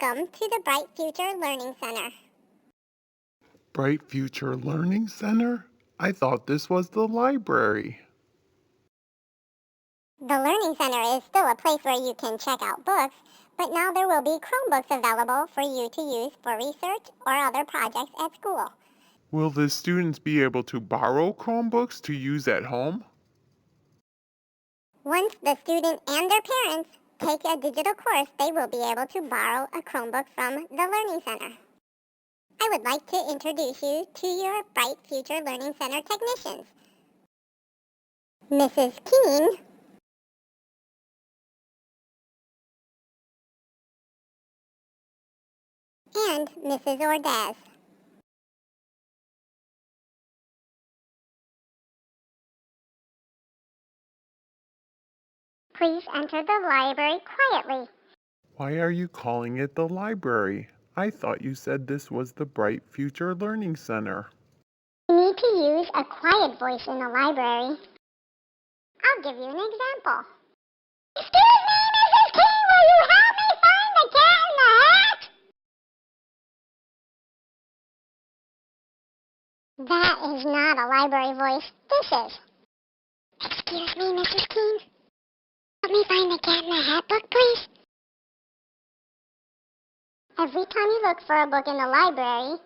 Welcome to the Bright Future Learning Center. Bright Future Learning Center? I thought this was the library. The Learning Center is still a place where you can check out books, but now there will be Chromebooks available for you to use for research or other projects at school. Will the students be able to borrow Chromebooks to use at home? Once the student and their parents take a digital course, they will be able to borrow a Chromebook from the Learning Center. I would like to introduce you to your Bright Future Learning Center technicians. Mrs. Keene and Mrs. Ordaz. Please enter the library quietly. Why are you calling it the library? I thought you said this was the Bright Future Learning Center. You need to use a quiet voice in the library. I'll give you an example. Excuse me, Mrs. King, will you help me find the cat in the hat? That is not a library voice. This is. Excuse me, Mrs. King. Help me find the cat in the hat book, please. Every time you look for a book in the library,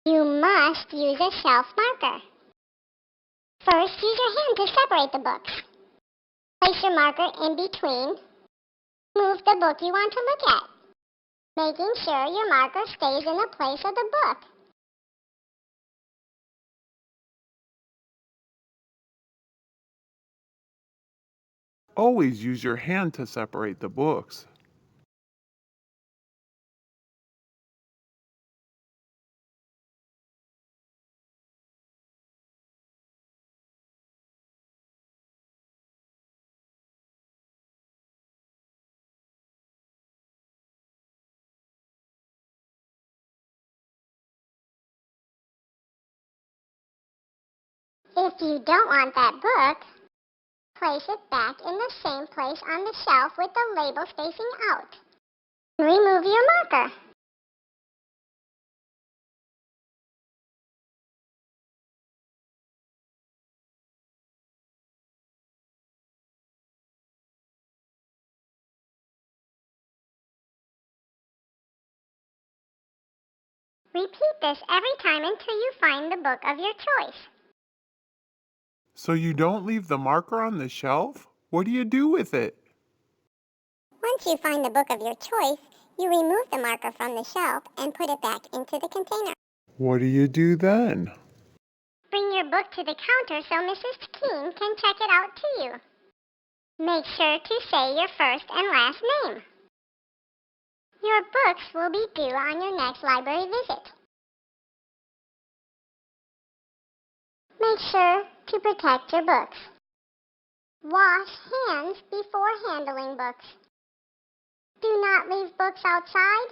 you must use a shelf marker. First, use your hand to separate the books. Place your marker in between. Move the book you want to look at, making sure your marker stays in the place of the book. Always use your hand to separate the books. If you don't want that book, place it back in the same place on the shelf with the labels facing out. Remove your marker. Repeat this every time until you find the book of your choice. So you don't leave the marker on the shelf? What do you do with it? Once you find the book of your choice, you remove the marker from the shelf and put it back into the container. What do you do then? Bring your book to the counter so Mrs. Keene can check it out to you. Make sure to say your first and last name. Your books will be due on your next library visit. Make sure to protect your books. Wash hands before handling books. Do not leave books outside.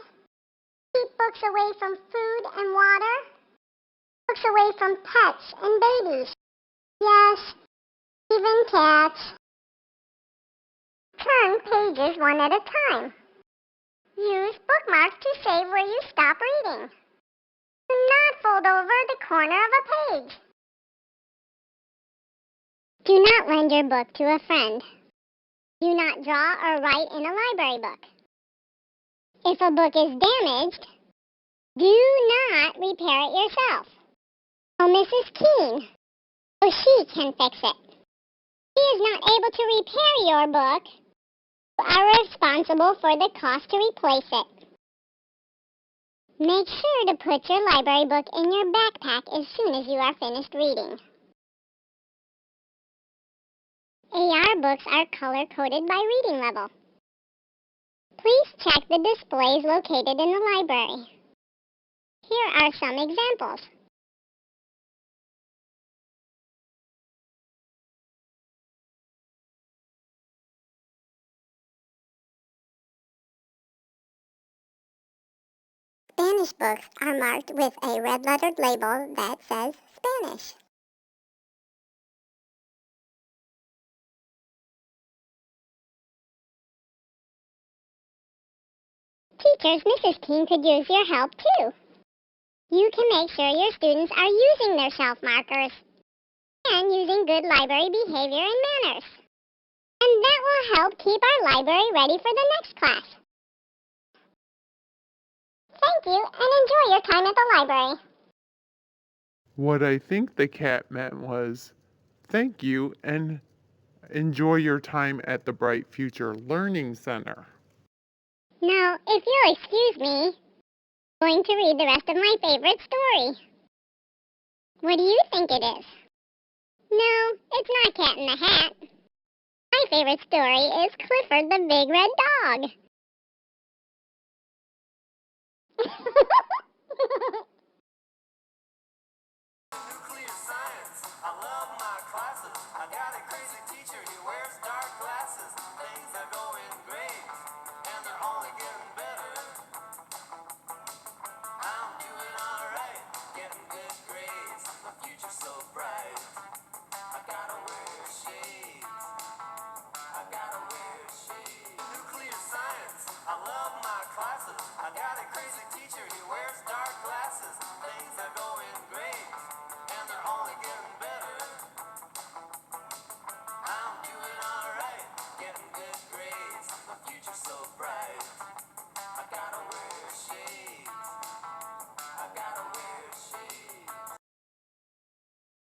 Keep books away from food and water. Books away from pets and babies. Yes, even cats. Turn pages one at a time. Use bookmarks to save where you stop reading. Do not fold over the corner of a page. Do not lend your book to a friend. Do not draw or write in a library book. If a book is damaged, do not repair it yourself. Call Mrs. Keene, so she can fix it. If she is not able to repair your book, you are responsible for the cost to replace it. Make sure to put your library book in your backpack as soon as you are finished reading. AR books are color-coded by reading level. Please check the displays located in the library. Here are some examples. Spanish books are marked with a red-lettered label that says Spanish. teachers, Mrs. King could use your help too. You can make sure your students are using their shelf markers and using good library behavior and manners. And that will help keep our library ready for the next class. Thank you, and enjoy your time at the library. What I think the cat meant was, thank you and enjoy your time at the Bright Future Learning Center. Now, if you'll excuse me, I'm going to read the rest of my favorite story. What do you think it is? No, it's not Cat in the Hat. My favorite story is Clifford the Big Red Dog. Nuclear science. I love my classes. I got a